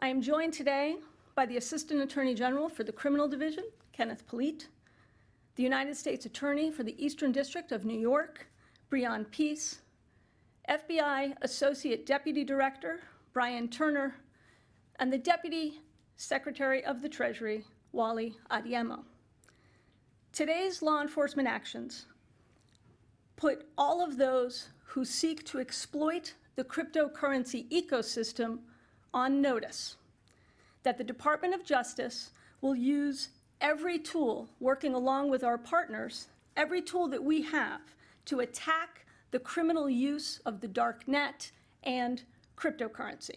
I am joined today by the Assistant Attorney General for the Criminal Division, Kenneth Polite, the United States Attorney for the Eastern District of New York, Breon Peace, FBI Associate Deputy Director, Brian Turner, and the Deputy Secretary of the Treasury, Wally Adeyemo. Today's law enforcement actions put all of those who seek to exploit the cryptocurrency ecosystem on notice that the Department of Justice will use every tool, working along with our partners, every tool that we have to attack the criminal use of the dark net and cryptocurrency.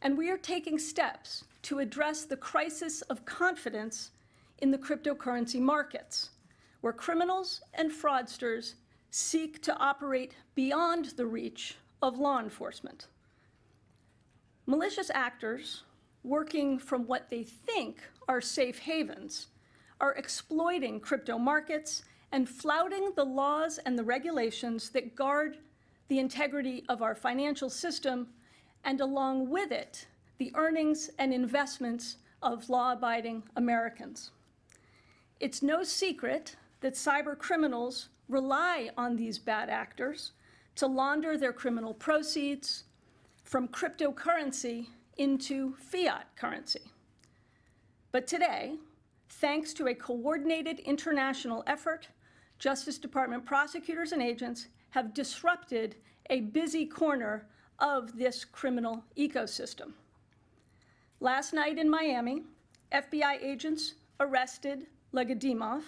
And we are taking steps to address the crisis of confidence in the cryptocurrency markets, where criminals and fraudsters seek to operate beyond the reach of law enforcement. Malicious actors, working from what they think are safe havens, are exploiting crypto markets and flouting the laws and the regulations that guard the integrity of our financial system, and along with it, the earnings and investments of law-abiding Americans. It's no secret that cyber criminals rely on these bad actors to launder their criminal proceeds from cryptocurrency into fiat currency. But today, thanks to a coordinated international effort, Justice Department prosecutors and agents have disrupted a busy corner of this criminal ecosystem. Last night in Miami, FBI agents arrested Legadimov,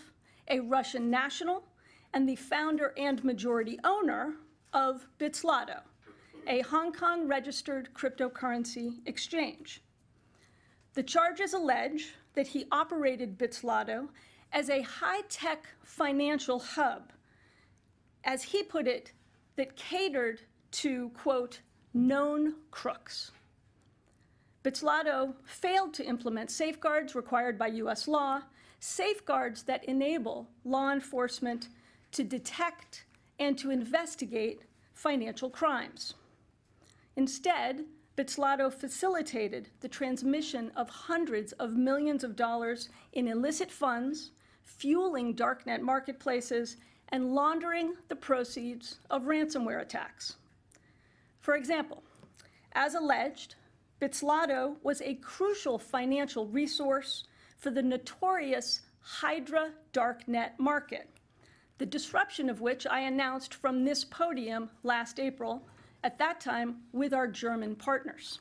a Russian national and the founder and majority owner of Bitslotto, a Hong Kong-registered cryptocurrency exchange. The charges allege that he operated Bitslotto as a high-tech financial hub, as he put it, that catered to, quote, known crooks. Bitslotto failed to implement safeguards required by U.S. law, safeguards that enable law enforcement to detect and to investigate financial crimes. Instead, Bitslotto facilitated the transmission of hundreds of millions of dollars in illicit funds, fueling darknet marketplaces, and laundering the proceeds of ransomware attacks. For example, as alleged, Bitslotto was a crucial financial resource for the notorious Hydra darknet market, the disruption of which I announced from this podium last April, at that time with our German partners.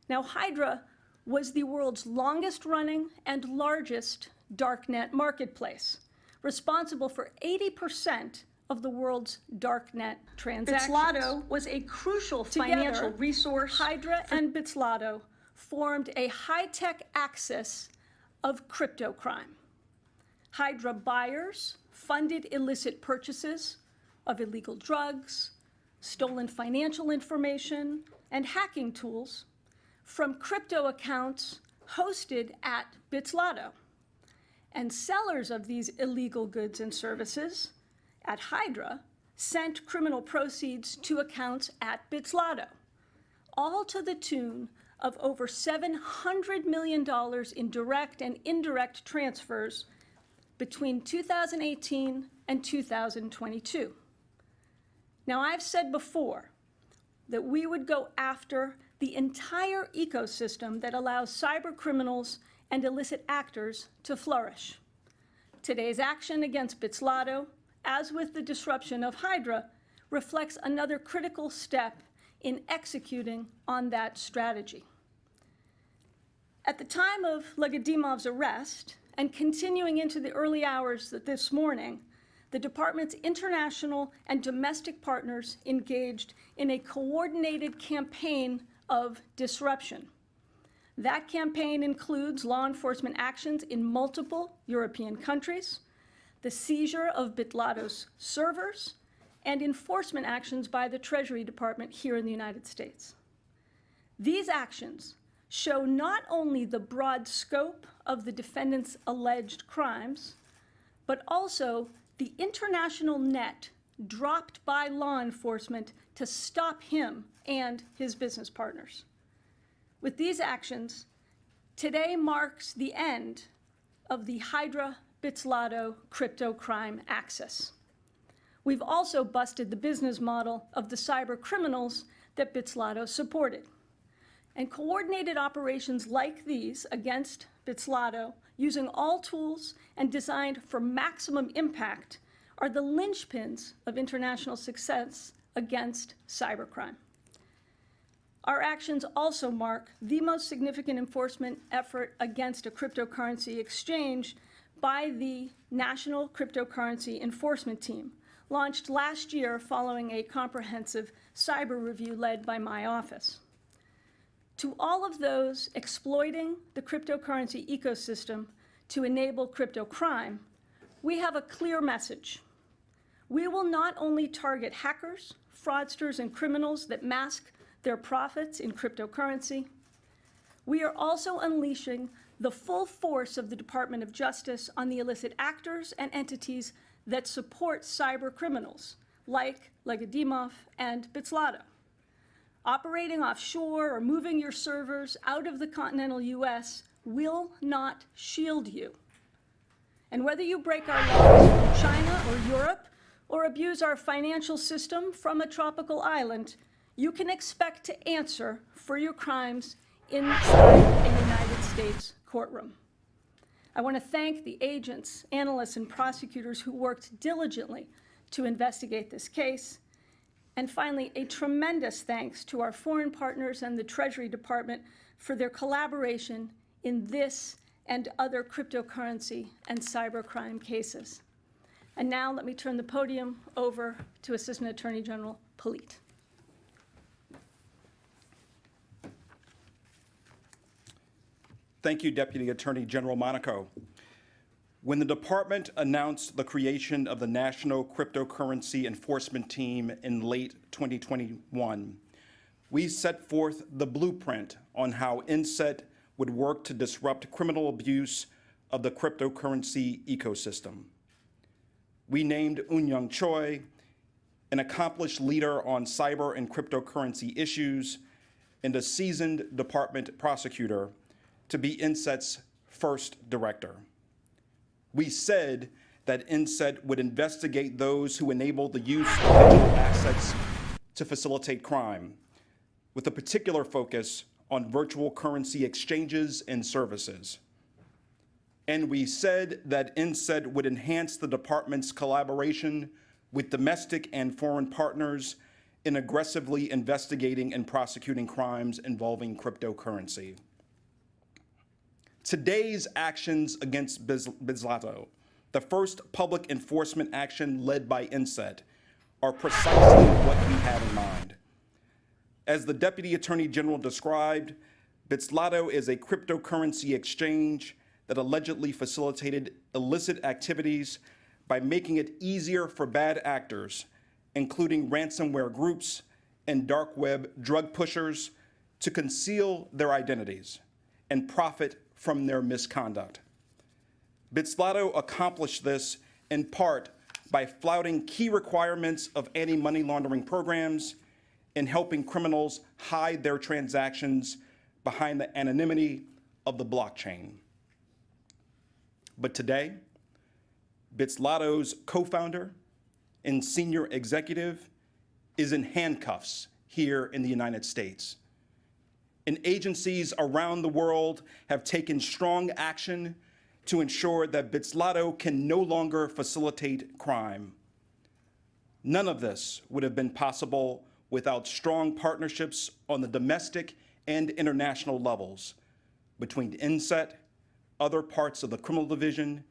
Now, Hydra was the world's longest-running and largest darknet marketplace, responsible for 80% of the world's darknet transactions. Bitslotto was a crucial financial resource. Hydra and Bitslotto formed a high-tech axis of crypto crime. Hydra buyers funded illicit purchases of illegal drugs, stolen financial information, and hacking tools from crypto accounts hosted at Bitslotto. And sellers of these illegal goods and services at Hydra sent criminal proceeds to accounts at Bitslotto, all to the tune of over $700 million in direct and indirect transfers between 2018 and 2022. Now, I've said before that we would go after the entire ecosystem that allows cyber criminals and illicit actors to flourish. Today's action against Bitslotto, as with the disruption of Hydra, reflects another critical step in executing on that strategy. At the time of Legadimov's arrest, and continuing into the early hours of this morning, the Department's international and domestic partners engaged in a coordinated campaign of disruption. That campaign includes law enforcement actions in multiple European countries, the seizure of Bitlotto's servers, and enforcement actions by the Treasury Department here in the United States. These actions show not only the broad scope of the defendant's alleged crimes, but also the international net dropped by law enforcement to stop him and his business partners. With these actions, today marks the end of the Hydra Bitslotto crypto crime axis. We've also busted the business model of the cyber criminals that Bitslotto supported. And coordinated operations like these against Bitslotto, using all tools and designed for maximum impact, are the linchpins of international success against cybercrime. Our actions also mark the most significant enforcement effort against a cryptocurrency exchange by the National Cryptocurrency Enforcement Team, launched last year following a comprehensive cyber review led by my office. To all of those exploiting the cryptocurrency ecosystem to enable crypto crime, we have a clear message. We will not only target hackers, fraudsters, and criminals that mask their profits in cryptocurrency, we are also unleashing the full force of the Department of Justice on the illicit actors and entities that support cyber criminals, like Legadimov and Bitslotto. Operating offshore or moving your servers out of the continental US will not shield you. And whether you break our laws from China or Europe, or abuse our financial system from a tropical island, you can expect to answer for your crimes inside a United States courtroom. I want to thank the agents, analysts, and prosecutors who worked diligently to investigate this case. And finally, a tremendous thanks to our foreign partners and the Treasury Department for their collaboration in this and other cryptocurrency and cybercrime cases. And now let me turn the podium over to Assistant Attorney General Polite. Thank you, Deputy Attorney General Monaco. When the department announced the creation of the National Cryptocurrency Enforcement Team in late 2021, we set forth the blueprint on how INSET would work to disrupt criminal abuse of the cryptocurrency ecosystem. We named Eun-Young Choi, an accomplished leader on cyber and cryptocurrency issues, and a seasoned department prosecutor to be INSET's first director. We said that INSET would investigate those who enable the use of digital assets to facilitate crime, with a particular focus on virtual currency exchanges and services. And we said that INSET would enhance the department's collaboration with domestic and foreign partners in aggressively investigating and prosecuting crimes involving cryptocurrency. Today's actions against Bitslotto, the first public enforcement action led by INSET, are precisely what we had in mind. As the Deputy Attorney General described, Bitslotto is a cryptocurrency exchange that allegedly facilitated illicit activities by making it easier for bad actors, including ransomware groups and dark web drug pushers, to conceal their identities and profit from their misconduct. Bitslotto accomplished this in part by flouting key requirements of anti-money laundering programs and helping criminals hide their transactions behind the anonymity of the blockchain. But today, Bitslotto's co-founder and senior executive is in handcuffs here in the United States. And agencies around the world have taken strong action to ensure that Bitslotto can no longer facilitate crime. None of this would have been possible without strong partnerships on the domestic and international levels between INSET, other parts of the criminal division,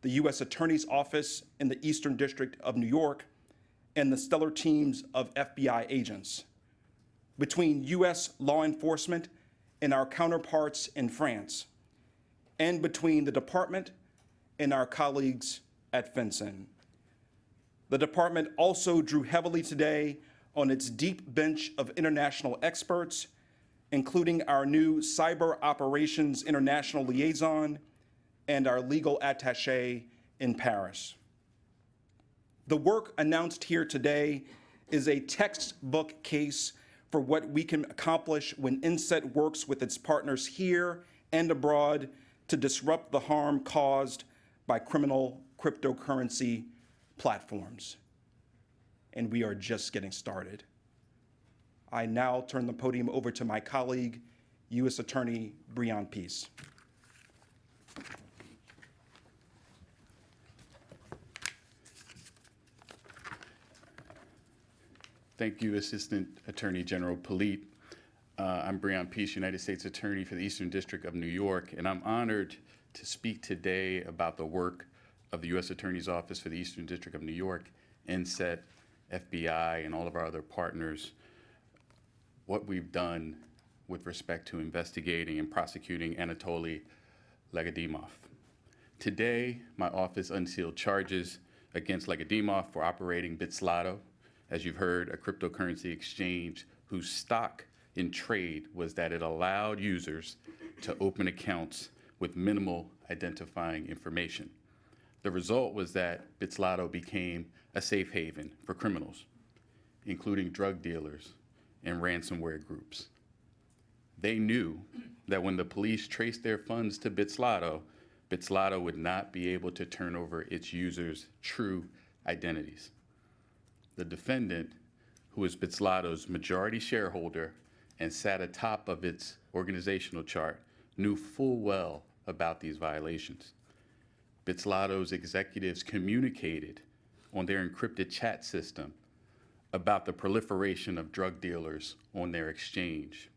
the U.S. Attorney's Office in the Eastern District of New York, and the stellar teams of FBI agents, between U.S. law enforcement and our counterparts in France, and between the department and our colleagues at FinCEN. The department also drew heavily today on its deep bench of international experts, including our new Cyber Operations International Liaison and our legal attaché in Paris. The work announced here today is a textbook case for what we can accomplish when INSET works with its partners here and abroad to disrupt the harm caused by criminal cryptocurrency platforms. And we are just getting started. I now turn the podium over to my colleague, U.S. Attorney Breon Peace. Thank you, Assistant Attorney General Polite. I'm Breon Peace, United States Attorney for the Eastern District of New York, and I'm honored to speak today about the work of the U.S. Attorney's Office for the Eastern District of New York, INSET, FBI, and all of our other partners, what we've done with respect to investigating and prosecuting Anatoly Legadimov. Today, my office unsealed charges against Legadimov for operating Bitslato, as you've heard, a cryptocurrency exchange whose stock in trade was that it allowed users to open accounts with minimal identifying information. The result was that Bitslato became a safe haven for criminals, including drug dealers and ransomware groups. They knew that when the police traced their funds to Bitslato, Bitslato would not be able to turn over its users' true identities. The defendant, who is Bitslato's majority shareholder and sat atop of its organizational chart, knew full well about these violations. Bitslato's executives communicated on their encrypted chat system about the proliferation of drug dealers on their exchange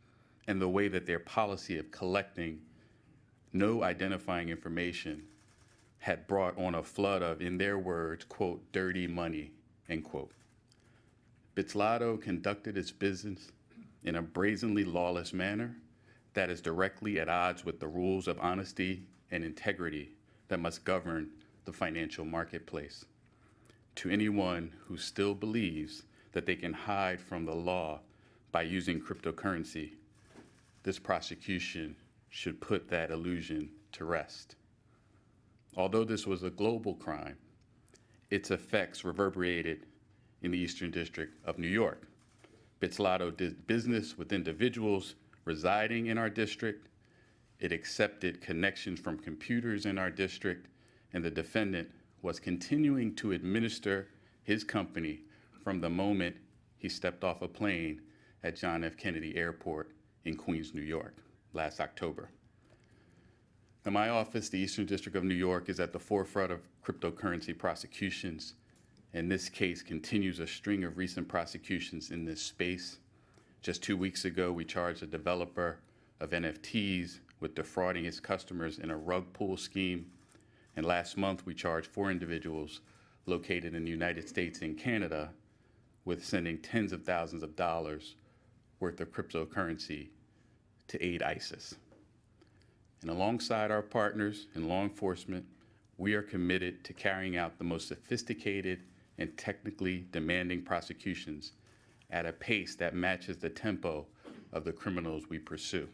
and the way that their policy of collecting no identifying information had brought on a flood of, in their words, quote, dirty money, end quote. Bitslato conducted its business in a brazenly lawless manner that is directly at odds with the rules of honesty and integrity that must govern the financial marketplace. To anyone who still believes that they can hide from the law by using cryptocurrency, this prosecution should put that illusion to rest. Although this was a global crime, its effects reverberated in the Eastern District of New York. Bitslato did business with individuals residing in our district. It accepted connections from computers in our district, and the defendant was continuing to administer his company from the moment he stepped off a plane at John F. Kennedy Airport in Queens, New York, last October. Now, my office, the Eastern District of New York, is at the forefront of cryptocurrency prosecutions, and this case continues a string of recent prosecutions in this space. Just 2 weeks ago, we charged a developer of NFTs with defrauding his customers in a rug pull scheme. And last month, we charged 4 individuals located in the United States and Canada with sending tens of thousands of dollars worth of cryptocurrency to aid ISIS. And alongside our partners in law enforcement, we are committed to carrying out the most sophisticated and technically demanding prosecutions at a pace that matches the tempo of the criminals we pursue.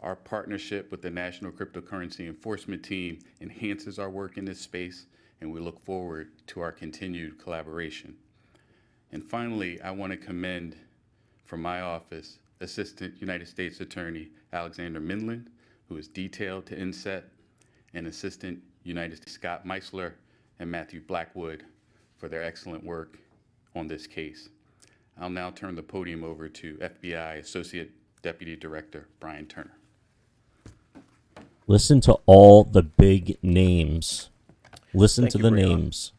Our partnership with the National Cryptocurrency Enforcement Team enhances our work in this space, and we look forward to our continued collaboration. And finally, I want to commend from my office, Assistant United States Attorney Alexander Mindlin, who is detailed to INSET, and Assistant United States Scott Meisler and Matthew Blackwood for their excellent work on this case. I'll now turn the podium over to FBI Associate Deputy Director Brian Turner. Listen to all the big names. Listen to the names.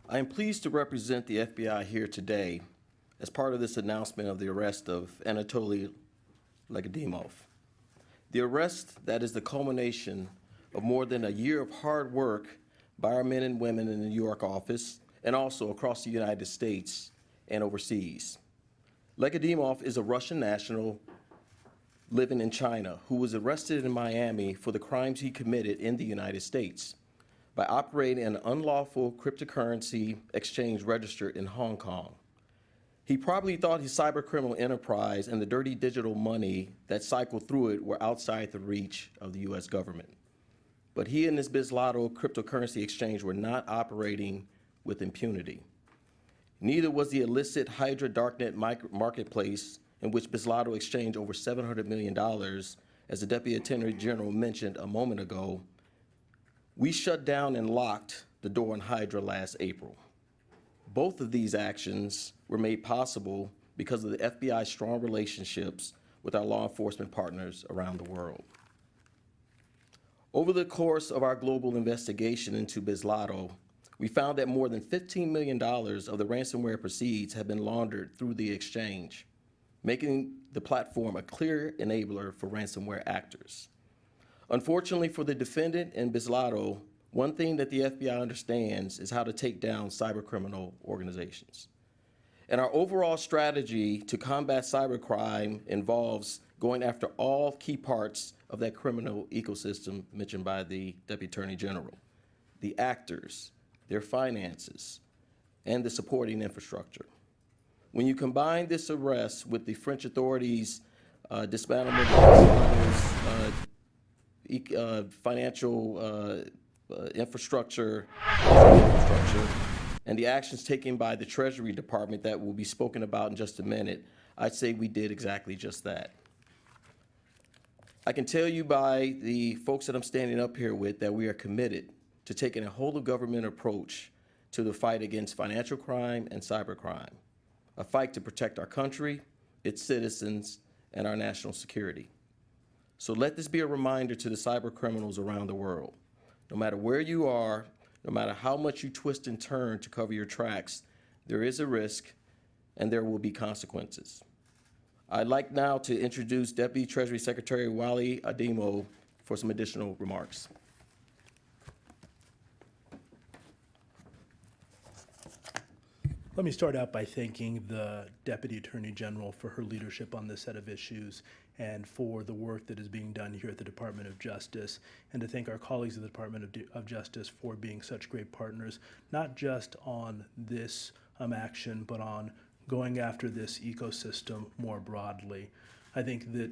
I am pleased to represent the FBI here today as part of this announcement of the arrest of Anatoly Legadimov. The arrest that is the culmination of more than a year of hard work by our men and women in the New York office and also across the United States and overseas. Legadimov is a Russian national living in China who was arrested in Miami for the crimes he committed in the United States by operating an unlawful cryptocurrency exchange registered in Hong Kong. He probably thought his cybercriminal enterprise and the dirty digital money that cycled through it were outside the reach of the US government. But he and his Bitslato cryptocurrency exchange were not operating with impunity. Neither was the illicit Hydra darknet marketplace in which Bislato exchanged over $700 million, as the Deputy Attorney General mentioned a moment ago. We shut down and locked the door on Hydra last April. Both of these actions were made possible because of the FBI's strong relationships with our law enforcement partners around the world. Over the course of our global investigation into Bislato, we found that more than $15 million of the ransomware proceeds have been laundered through the exchange, making the platform a clear enabler for ransomware actors. Unfortunately for the defendant and Bislato, one thing that the FBI understands is how to take down cybercriminal organizations. And our overall strategy to combat cybercrime involves going after all key parts of that criminal ecosystem mentioned by the Deputy Attorney General: the actors, their finances, and the supporting infrastructure. When you combine this arrest with the French authorities' dismantlement of financial infrastructure, and the actions taken by the Treasury Department that will be spoken about in just a minute, I'd say we did exactly just that. I can tell you by the folks that I'm standing up here with that we are committed to taking a whole-of-government approach to the fight against financial crime and cybercrime, a fight to protect our country, its citizens, and our national security. So let this be a reminder to the cyber criminals around the world. No matter where you are, no matter how much you twist and turn to cover your tracks, there is a risk and there will be consequences. I'd like now to introduce Deputy Treasury Secretary Wally Ademo for some additional remarks. Let me start out by thanking the Deputy Attorney General for her leadership on this set of issues and for the work that is being done here at the Department of Justice, and to thank our colleagues at the Department of Justice for being such great partners, not just on this action, but on going after this ecosystem more broadly. I think that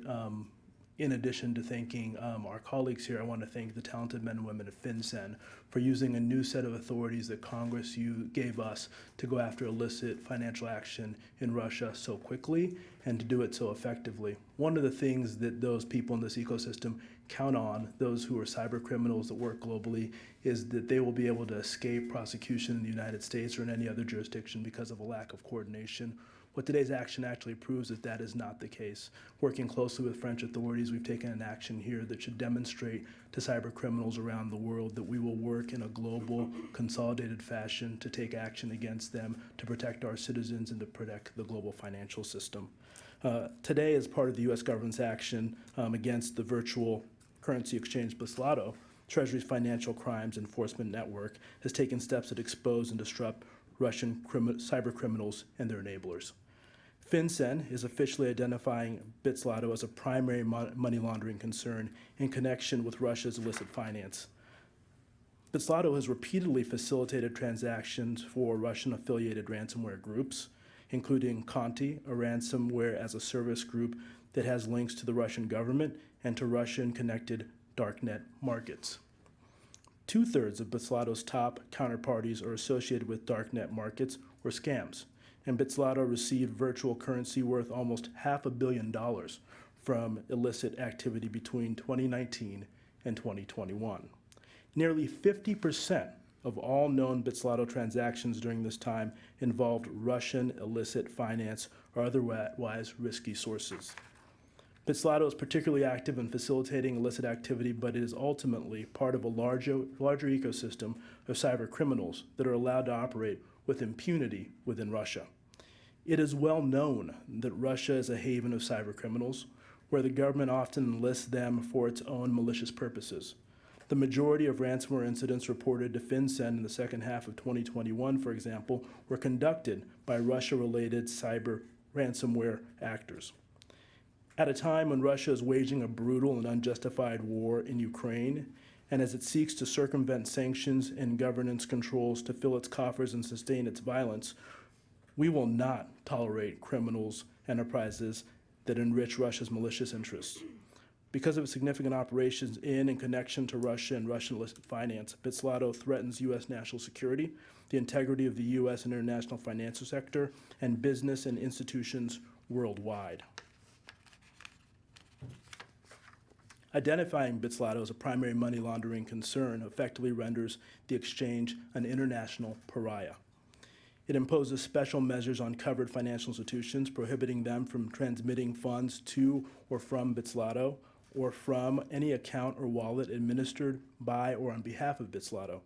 in addition to thanking our colleagues here, I want to thank the talented men and women at FinCEN for using a new set of authorities that Congress gave us to go after illicit financial action in Russia so quickly and to do it so effectively. One of the things that those people in this ecosystem count on, those who are cyber criminals that work globally, is that they will be able to escape prosecution in the United States or in any other jurisdiction because of a lack of coordination. What today's action actually proves is that is not the case. Working closely with French authorities, we've taken an action here that should demonstrate to cyber criminals around the world that we will work in a global, consolidated fashion to take action against them, to protect our citizens, and to protect the global financial system. Today, as part of the U.S. government's action against the virtual currency exchange Bislato, Treasury's Financial Crimes Enforcement Network has taken steps that expose and disrupt Russian cyber criminals and their enablers. FinCEN is officially identifying Bislato as a primary money laundering concern in connection with Russia's illicit finance. Bislato has repeatedly facilitated transactions for Russian-affiliated ransomware groups, including Conti, a ransomware as a service group that has links to the Russian government and to Russian-connected darknet markets. 2/3 of Bislato's top counterparties are associated with darknet markets or scams, and Bislato received virtual currency worth almost $500 million from illicit activity between 2019 and 2021. Nearly 50% of all known Bislato transactions during this time involved Russian illicit finance or otherwise risky sources. Bislato is particularly active in facilitating illicit activity, but it is ultimately part of a larger ecosystem of cyber criminals that are allowed to operate with impunity within Russia. It is well known that Russia is a haven of cyber criminals, where the government often enlists them for its own malicious purposes. The majority of ransomware incidents reported to FinCEN in the second half of 2021, for example, were conducted by Russia-related cyber ransomware actors. At a time when Russia is waging a brutal and unjustified war in Ukraine, and as it seeks to circumvent sanctions and governance controls to fill its coffers and sustain its violence, we will not tolerate criminals' enterprises that enrich Russia's malicious interests. Because of its significant operations in and connection to Russia and Russian illicit finance, Bitslato threatens U.S. national security, the integrity of the U.S. and international financial sector, and business and institutions worldwide. Identifying Bitslato as a primary money laundering concern effectively renders the exchange an international pariah. It imposes special measures on covered financial institutions, prohibiting them from transmitting funds to or from Bitslato or from any account or wallet administered by or on behalf of Bitslato.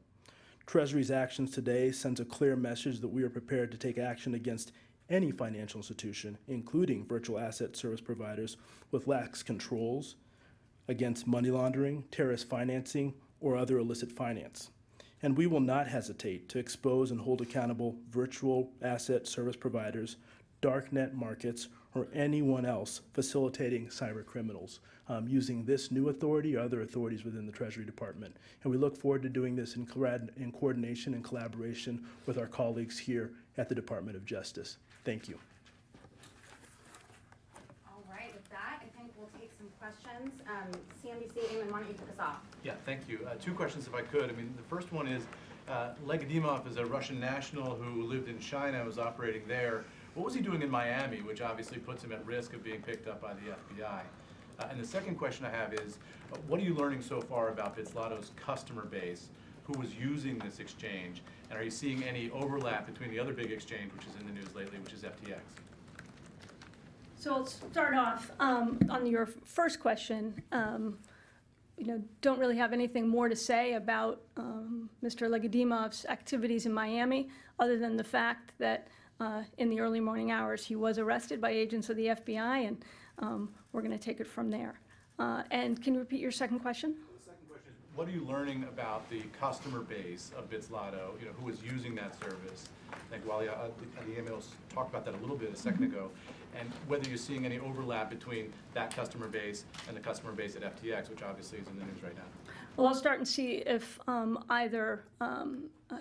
Treasury's actions today sends a clear message that we are prepared to take action against any financial institution, including virtual asset service providers, with lax controls against money laundering, terrorist financing, or other illicit finance. And we will not hesitate to expose and hold accountable virtual asset service providers, darknet markets, or anyone else facilitating cyber criminals using this new authority or other authorities within the Treasury Department. And we look forward to doing this in coordination and collaboration with our colleagues here at the Department of Justice. Thank you. All right, with that, I think we'll take some questions. CNBC, Eamon, why don't you kick us off? Yeah, thank you. Two questions if I could. I mean, the first one is, Legadimov is a Russian national who lived in China and was operating there. What was he doing in Miami, which obviously puts him at risk of being picked up by the FBI? And the second question I have is, what are you learning so far about Bitslato's customer base who was using this exchange? And are you seeing any overlap between the other big exchange, which is in the news lately, which is FTX? So I'll start off on your first question. Don't really have anything more to say about Mr. Legadimov's activities in Miami, other than the fact that in the early morning hours he was arrested by agents of the FBI, and we're going to take it from there. And can you repeat your second question? The second question is, what are you learning about the customer base of Bitslato, who is using that service? I think Wally Adiemil talked about that a little bit a second ago, and whether you're seeing any overlap between that customer base and the customer base at FTX, which obviously is in the news right now. Well, I'll start and see if either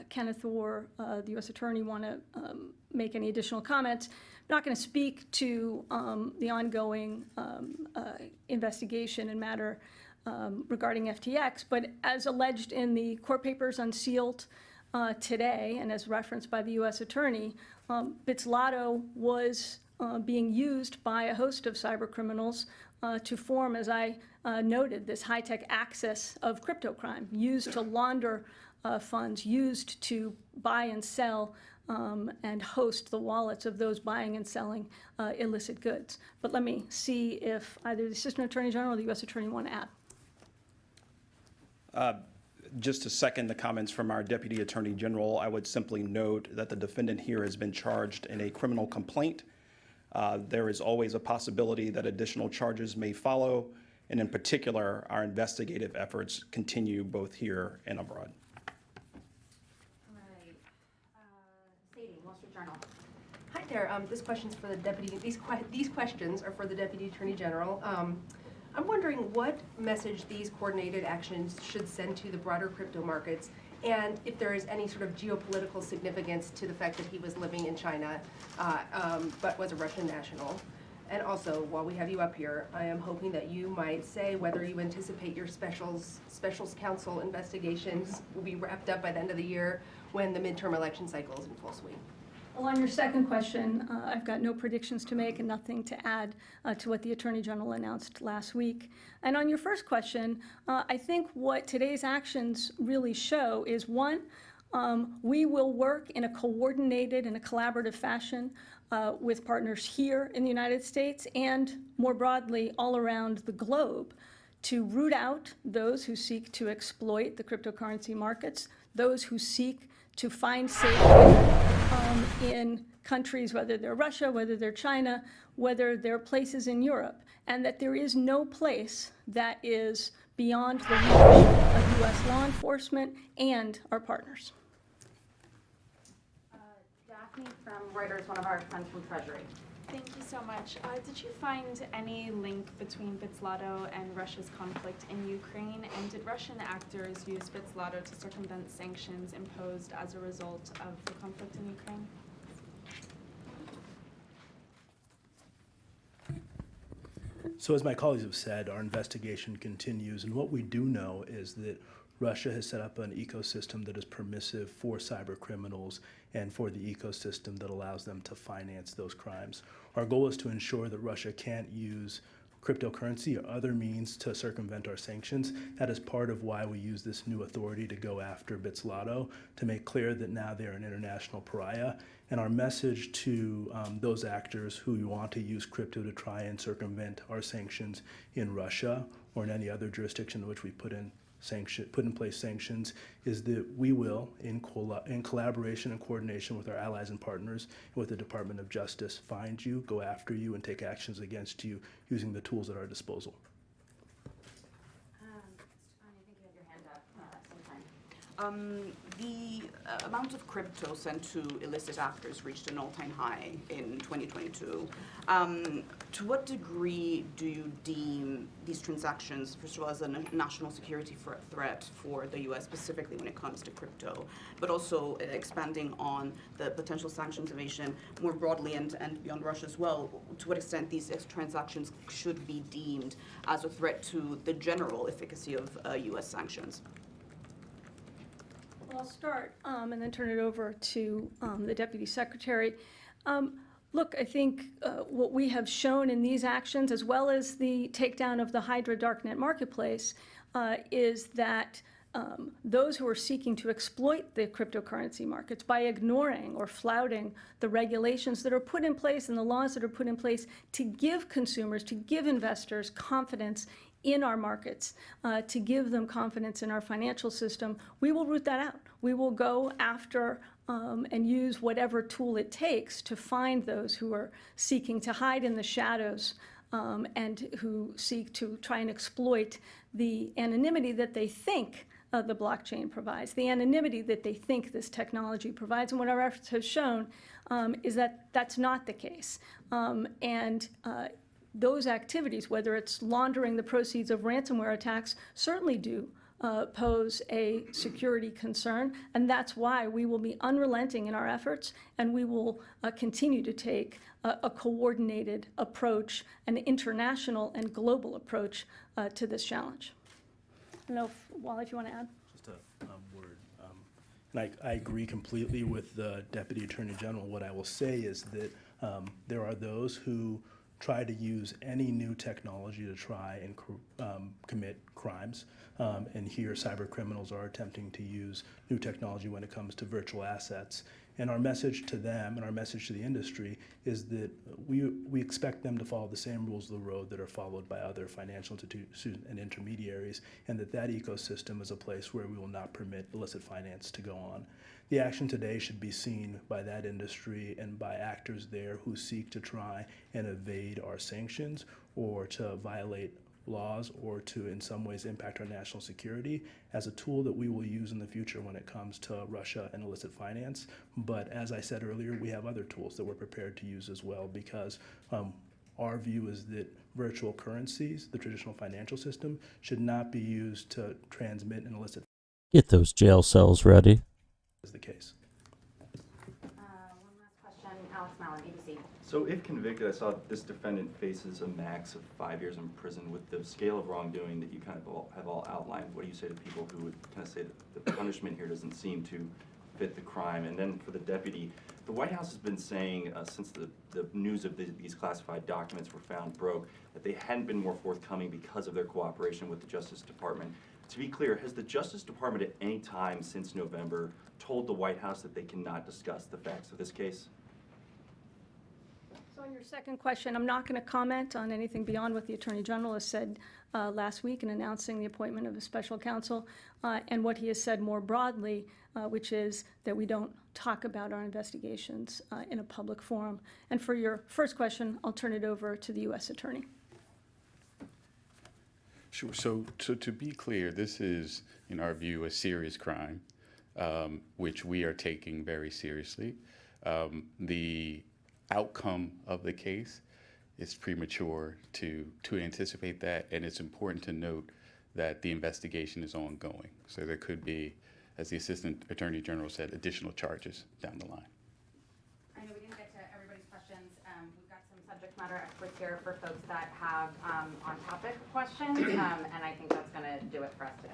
Kenneth or the U.S. Attorney want to make any additional comments. I'm not going to speak to the ongoing investigation and matter regarding FTX, but as alleged in the court papers unsealed today, and as referenced by the U.S. Attorney, Bitslato was being used by a host of cyber criminals to form, as I noted, this high-tech axis of crypto crime, used to launder funds, used to buy and sell and host the wallets of those buying and selling illicit goods. But let me see if either the Assistant Attorney General or the U.S. Attorney want to add. Just to second the comments from our Deputy Attorney General, I would simply note that the defendant here has been charged in a criminal complaint. There is always a possibility that additional charges may follow, and in particular, our investigative efforts continue both here and abroad. All right. Sadie, Wall Street Journal. Hi there. This question's for the deputy. These questions are for the Deputy Attorney General. I'm wondering what message these coordinated actions should send to the broader crypto markets, and if there is any sort of geopolitical significance to the fact that he was living in China, but was a Russian national. And also, while we have you up here, I am hoping that you might say whether you anticipate your specials counsel investigations will be wrapped up by the end of the year when the midterm election cycle is in full swing. Well, on your second question, I've got no predictions to make and nothing to add to what the Attorney General announced last week. And on your first question, I think what today's actions really show is, one, we will work in a coordinated and a collaborative fashion with partners here in the United States and more broadly all around the globe to root out those who seek to exploit the cryptocurrency markets, those who seek to find safety in countries, whether they're Russia, whether they're China, whether they're places in Europe, and that there is no place that is beyond the reach of U.S. law enforcement and our partners. Daphne from Reuters, one of our friends from Treasury. Thank you so much. Did you find any link between Bitslato and Russia's conflict in Ukraine? And did Russian actors use Bitslato to circumvent sanctions imposed as a result of the conflict in Ukraine? So as my colleagues have said, our investigation continues, and what we do know is that Russia has set up an ecosystem that is permissive for cyber criminals and for the ecosystem that allows them to finance those crimes. Our goal is to ensure that Russia can't use cryptocurrency or other means to circumvent our sanctions. That is part of why we use this new authority to go after Bitslotto, to make clear that now they're an international pariah. And our message to those actors who want to use crypto to try and circumvent our sanctions in Russia or in any other jurisdiction in which we put in place sanctions is that we will, in collaboration and coordination with our allies and partners and with the Department of Justice, find you, go after you, and take actions against you using the tools at our disposal. I think you have your hand up sometime. The amount of crypto sent to illicit actors reached an all-time high in 2022. To what degree do you deem these transactions, first of all, as a national security threat for the U.S., specifically when it comes to crypto, but also expanding on the potential sanctions evasion more broadly and beyond Russia as well? To what extent these transactions should be deemed as a threat to the general efficacy of U.S. sanctions? Well, I'll start and then turn it over to the Deputy Secretary. Look, I think what we have shown in these actions, as well as the takedown of the Hydra darknet marketplace, is that those who are seeking to exploit the cryptocurrency markets by ignoring or flouting the regulations that are put in place and the laws that are put in place to give consumers, to give investors confidence in our markets, to give them confidence in our financial system, we will root that out. We will go after and use whatever tool it takes to find those who are seeking to hide in the shadows and who seek to try and exploit the anonymity that they think the blockchain provides, the anonymity that they think this technology provides. And what our efforts have shown is that that's not the case. Those activities, whether it's laundering the proceeds of ransomware attacks, certainly do pose a security concern, and that's why we will be unrelenting in our efforts, and we will continue to take a coordinated approach, an international and global approach to this challenge. I don't know, Wally, if you want to add? Just a word. And I agree completely with the Deputy Attorney General. What I will say is that there are those who try to use any new technology to try and commit crimes. And here, cyber criminals are attempting to use new technology when it comes to virtual assets. And our message to them and our message to the industry is that we expect them to follow the same rules of the road that are followed by other financial institutions and intermediaries, and that ecosystem is a place where we will not permit illicit finance to go on. The action today should be seen by that industry and by actors there who seek to try and evade our sanctions or to violate laws or to in some ways impact our national security as a tool that we will use in the future when it comes to Russia and illicit finance. But as I said earlier, we have other tools that we're prepared to use as well, because our view is that virtual currencies, the traditional financial system, should not be used to transmit an illicit. Get those jail cells ready. Is the case. One last question, Alex Mallon, ABC. So if convicted, I saw this defendant faces a max of 5 years in prison. With the scale of wrongdoing that you kind of have all outlined, what do you say to people who would kind of say that the punishment here doesn't seem to fit the crime? And then for the deputy, the White House has been saying since the news of these classified documents were found broke, that they hadn't been more forthcoming because of their cooperation with the Justice Department. To be clear, has the Justice Department at any time since November told the White House that they cannot discuss the facts of this case? So on your second question, I'm not going to comment on anything beyond what the Attorney General has said last week in announcing the appointment of a special counsel and what he has said more broadly, which is that we don't talk about our investigations in a public forum. And for your first question, I'll turn it over to the U.S. Attorney. Sure. So to be clear, this is, in our view, a serious crime, which we are taking very seriously. The outcome of the case is premature to anticipate that, and it's important to note that the investigation is ongoing. So there could be, as the Assistant Attorney General said, additional charges down the line. I know we didn't get to everybody's questions. We've got some subject matter matter experts here for folks that have on-topic questions, and I think that's going to do it for us today.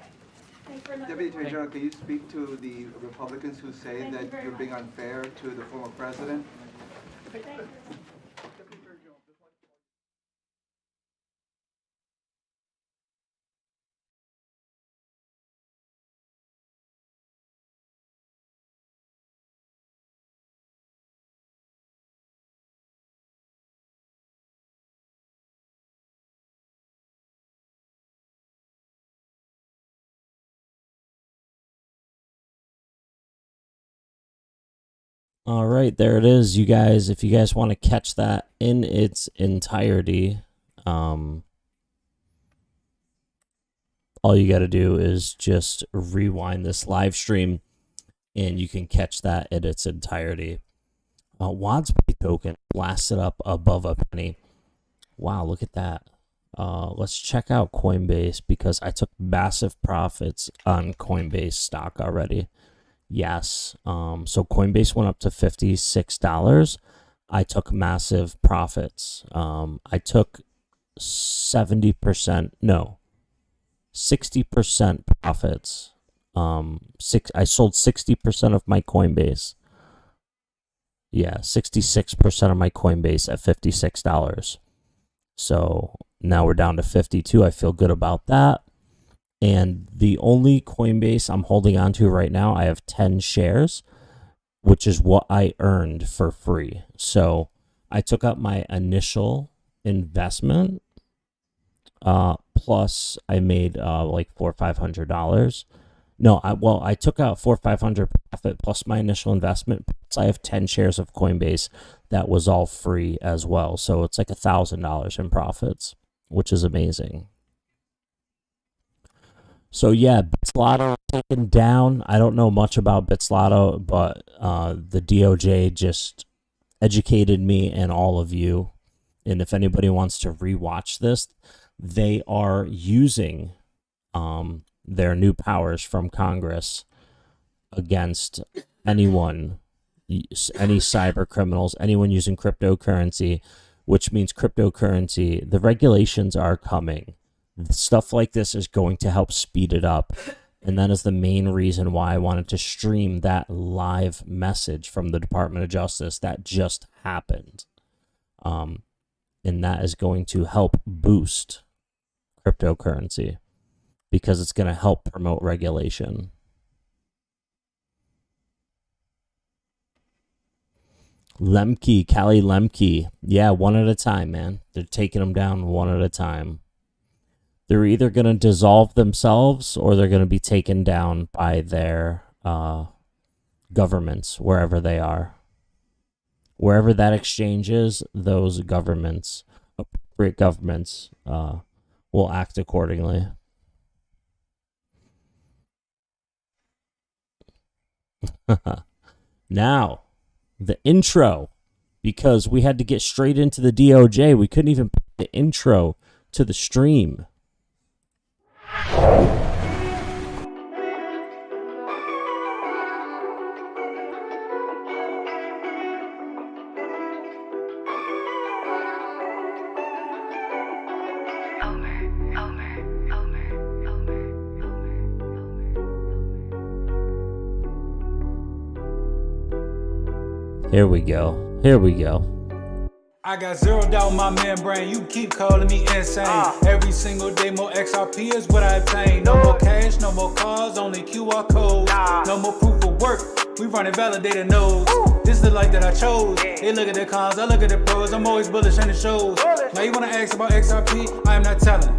Deputy Attorney General, can you speak to the Republicans who say that you're being unfair to the former president? All right, there it is, you guys. If you guys want to catch that in its entirety, all you got to do is just rewind this live stream, and you can catch that in its entirety. WASP token blasted up above a penny. Wow, look at that. Let's check out Coinbase, because I took massive profits on Coinbase stock already. Yes. So Coinbase went up to $56. I took massive profits. I took 60% profits. I sold 60% of my Coinbase. Yeah, 66% of my Coinbase at $56. So now we're down to 52. I feel good about that. And the only Coinbase I'm holding on to right now, I have 10 shares, which is what I earned for free. So I took out my initial investment, plus I made like $400 or $500. No, I took out $400 or $500 profit plus my initial investment. Plus I have 10 shares of Coinbase that was all free as well. So it's like $1,000 in profits, which is amazing. So yeah, Bitslotto taken down. I don't know much about Bitslotto, but the DOJ just educated me and all of you. And if anybody wants to rewatch this, they are using their new powers from Congress against anyone, any cyber criminals, anyone using cryptocurrency, which means cryptocurrency. The regulations are coming. Stuff like this is going to help speed it up. And that is the main reason why I wanted to stream that live message from the Department of Justice that just happened. And that is going to help boost cryptocurrency because it's going to help promote regulation. Lemke, Callie Lemke. Yeah, one at a time, man. They're taking them down one at a time. They're either going to dissolve themselves or they're going to be taken down by their governments, wherever they are. Wherever that exchange is, those governments, appropriate governments, will act accordingly. Now, the intro, because we had to get straight into the DOJ. We couldn't even put the intro to the stream. Here we go. Here we go. I got zeroed out my membrane, you keep calling me insane. Every single day more XRP is what I obtain. No more cash, no more cars, only QR codes. No more proof of work, we running validated nodes. This is the life that I chose. They look at the cons, I look at the pros. I'm always bullish and it shows. Now you wanna ask about XRP, I am not telling.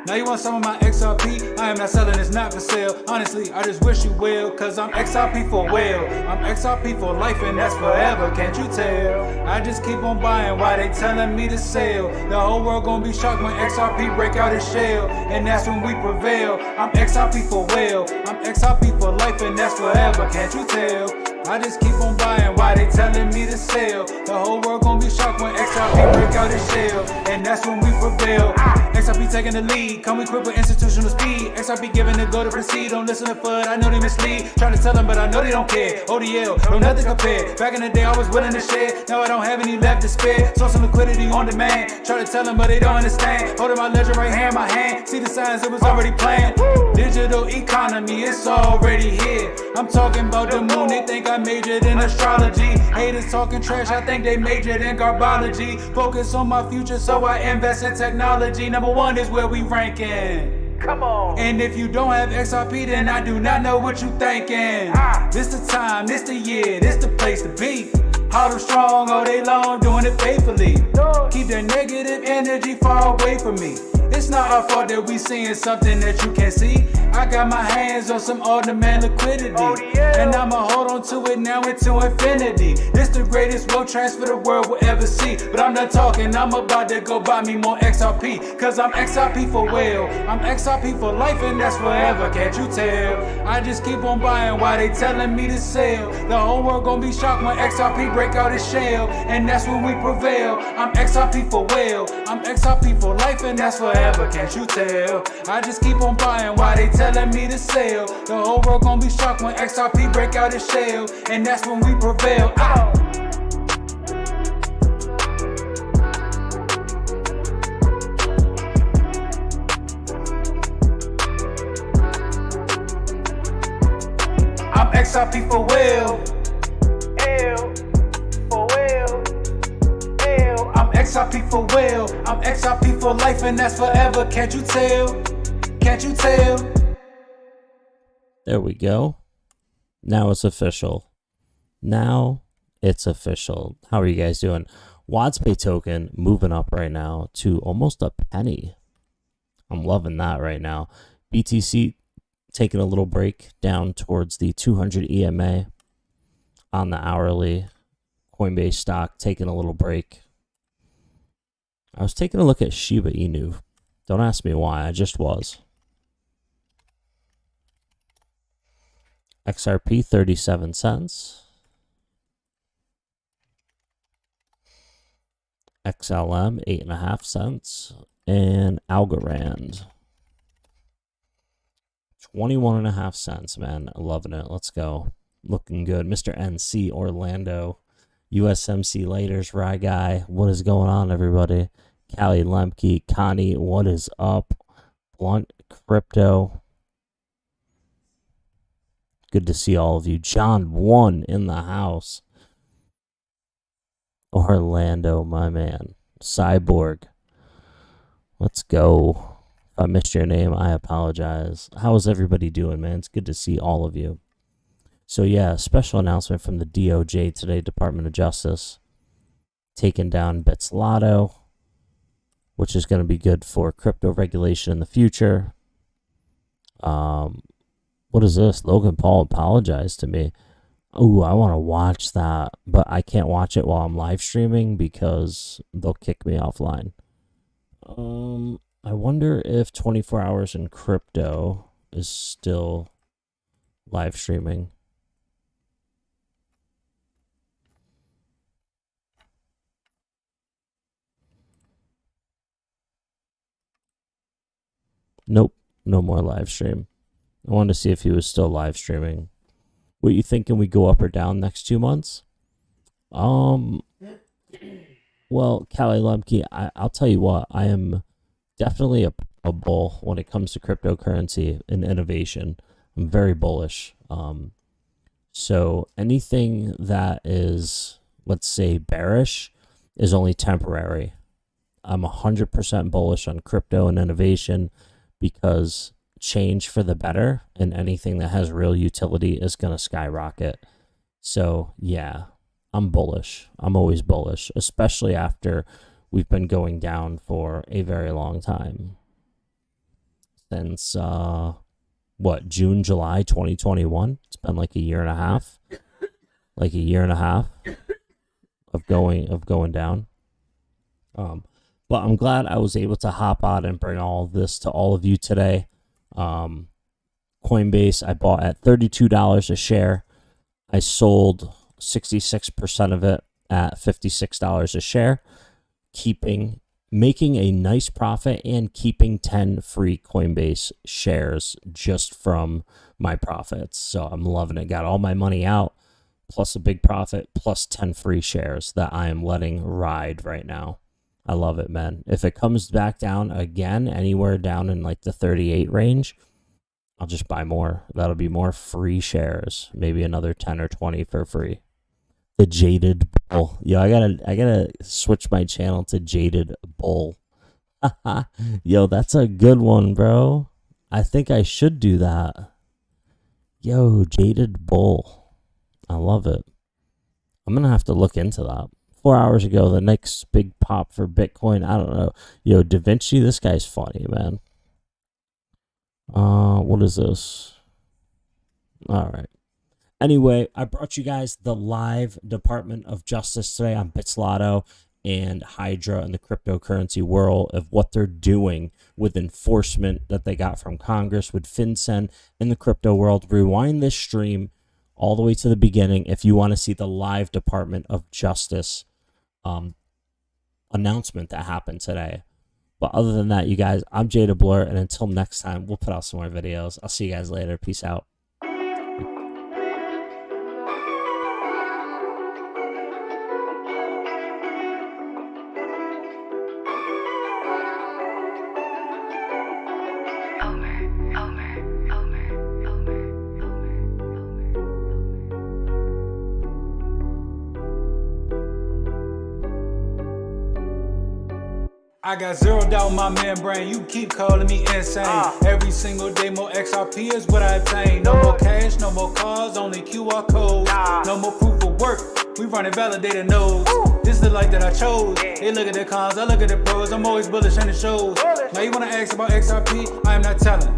Now you want some of my XRP, I am not selling, it's not for sale. Honestly, I just wish you well, cause I'm XRP for well. I'm XRP for life and that's forever, can't you tell? I just keep on buying while they telling me to sell. The whole world gonna be shocked when XRP break out its shell, and that's when we prevail. I'm XRP for well, I'm XRP for life and that's forever, can't you tell? I just keep on buying while they telling me to sell. The whole world gon' be shocked when XRP break out his shell, and that's when we prevail. XRP taking the lead, come equipped with institutional speed. XRP giving the go to proceed, don't listen to FUD, I know they mislead. Try to tell them, but I know they don't care. ODL, no nothing compared. Back in the day, I was willing to share, now I don't have any left to spare. Source of liquidity on demand, try to tell them, but they don't understand. Holding my ledger right hand, my hand, see the signs, it was already planned. Digital economy, it's already here. I'm talking about the moon, they think I majored in astrology. Haters talking trash, I think they majored in garbology. Focus on my future, so I invest in technology. Number one is where we ranking. Come on. And if you don't have XRP, then I do not know what you thinking. This the time, this the year, this the place to be. Hard and strong all day long, doing it faithfully. Keep that negative energy far away from me. It's not our fault that we seeing something that you can't see. I got my hands on some on-demand liquidity, and I'ma hold on to it now into infinity. This the greatest wealth transfer the world will ever see. But I'm done talking, I'm about to go buy me more XRP. Cause I'm XRP for well, I'm XRP for life, and that's forever, can't you tell? I just keep on buying while they telling me to sell. The whole world gon' be shocked when XRP break out its shell, and that's when we prevail. I'm XRP for well, I'm XRP for life, and that's forever, can't you tell? I just keep on buying while they telling me to sell. The whole world gon' be shocked when XRP break out its shell, and that's when we prevail. I'm XRP for well. I'm XRP for well, I'm XRP for life, and that's forever, can't you tell? Can't you tell? There we go. Now it's official. Now it's official. How are you guys doing? WadsPay token moving up right now to almost a penny. I'm loving that right now. BTC taking a little break down towards the 200 EMA on the hourly. Coinbase stock taking a little break. I was taking a look at Shiba Inu. Don't ask me why, I just was. XRP 37 cents. XLM 8.5 cents. And Algorand 21.5 cents, man. Loving it. Let's go. Looking good. Mr. NC Orlando. USMC Laters, Rye Guy. What is going on, everybody? Callie Lemke, Connie, what is up? Blunt Crypto. Good to see all of you. John 1 in the house. Orlando, my man. Cyborg. Let's go. If I missed your name, I apologize. How is everybody doing, man? It's good to see all of you. So yeah, special announcement from the DOJ today, Department of Justice, taking down Bitslotto, which is going to be good for crypto regulation in the future. What is this? Logan Paul apologized to me. Ooh, I want to watch that, but I can't watch it while I'm live streaming because they'll kick me offline. I wonder if 24 Hours in Crypto is still live streaming. Nope, no more live stream. I wanted to see if he was still live streaming. What you thinking, we go up or down next 2 months? Well, Callie Lemke, I'll tell you what, I am definitely a bull when it comes to cryptocurrency and innovation. I'm very bullish. So anything that is, let's say, bearish is only temporary. I'm 100% bullish on crypto and innovation because change for the better and anything that has real utility is going to skyrocket. So yeah, I'm bullish. I'm always bullish, especially after we've been going down for a very long time. Since, June, July 2021? It's been like a year and a half. Like a year and a half of going down. But I'm glad I was able to hop on and bring all of this to all of you today. Coinbase, I bought at $32 a share. I sold 66% of it at $56 a share, making a nice profit and keeping 10 free Coinbase shares just from my profits. So I'm loving it. Got all my money out, plus a big profit, plus 10 free shares that I am letting ride right now. I love it, man. If it comes back down again, anywhere down in like the 38 range, I'll just buy more. That'll be more free shares. Maybe another 10 or 20 for free. The Jaded Bull. Yo, I gotta switch my channel to Jaded Bull. Yo, that's a good one, bro. I think I should do that. Yo, Jaded Bull. I love it. I'm gonna have to look into that. 4 hours ago, the next big pop for Bitcoin. I don't know. Yo, Da Vinci, this guy's funny, man. What is this? All right. Anyway, I brought you guys the live Department of Justice today on Bitslotto and Hydra and the cryptocurrency world of what they're doing with enforcement that they got from Congress with FinCEN in the crypto world. Rewind this stream all the way to the beginning if you want to see the live Department of Justice announcement that happened today. But other than that, you guys, I'm Jada Blur, and until next time, we'll put out some more videos. I'll see you guys later. Peace out. I got zeroed out my membrane, you keep calling me insane. Every single day more XRP is what I obtain. No more cash, no more cars, only QR codes. No more proof of work, we running validated nodes. This is the life that I chose. They look at the cons, I look at the pros. I'm always bullish and it shows. Now you wanna ask about XRP, I am not telling.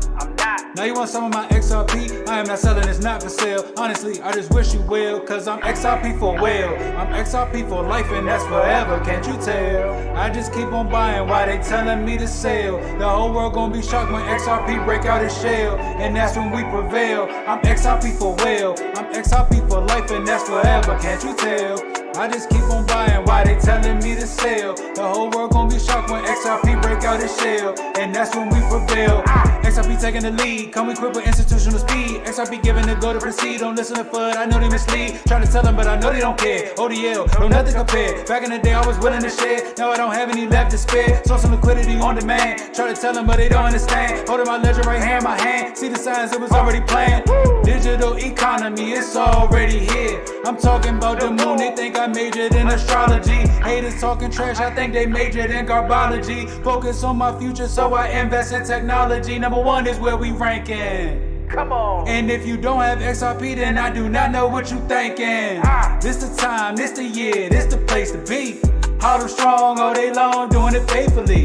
Now you want some of my XRP, I am not selling, it's not for sale. Honestly, I just wish you will, cause I'm XRP for well. I'm XRP for life and that's forever, can't you tell? I just keep on buying while they telling me to sell. The whole world gonna be shocked when XRP break out its shell, and that's when we prevail. I'm XRP for well, I'm XRP for life and that's forever, can't you tell? I just keep on buying while they telling me to sell. The whole world gonna be shocked when XRP break out its shell, and that's when we prevail. XRP taking the lead, come equipped with institutional speed. XRP giving the go to proceed, don't listen to FUD, I know they mislead. Trying to tell them, but I know they don't care. ODL, no nothing compared. Back in the day I was willing to share, now I don't have any left to spare. Saw some liquidity on demand, try to tell them but they don't understand. Holding my ledger right here in my hand, see the signs it was already planned. Digital economy, it's already here. I'm talking about the moon, they think I majored in astrology. Haters talking trash, I think they majored in garbology. Focus on my future, so I invest in technology. Number one is where we ranking. Come on. And if you don't have XRP, then I do not know what you thinking. This the time, this the year, this the place to be. Hard and strong all day long, doing it faithfully.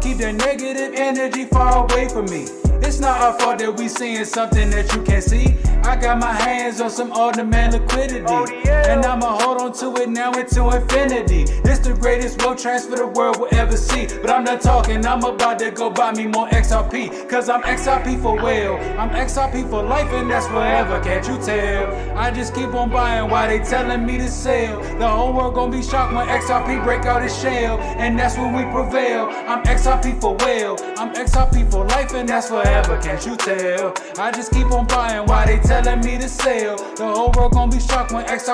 Keep that negative energy far away from me. It's not our fault that we seeing something that you can't see. I got my hands on some on-demand liquidity, and I'ma hold on to it now into infinity. This the greatest wealth transfer the world will ever see. But I'm not talking, I'm about to go buy me more XRP, cause I'm XRP for well, I'm XRP for life and that's forever, can't you tell? I just keep on buying while they telling me to sell. The whole world gonna be shocked when XRP break out its shell, and that's when we prevail. I'm XRP for well, I'm XRP for life and that's forever, can't you tell? I just keep on buying while they telling me to sell. The whole world gonna be shocked when XRP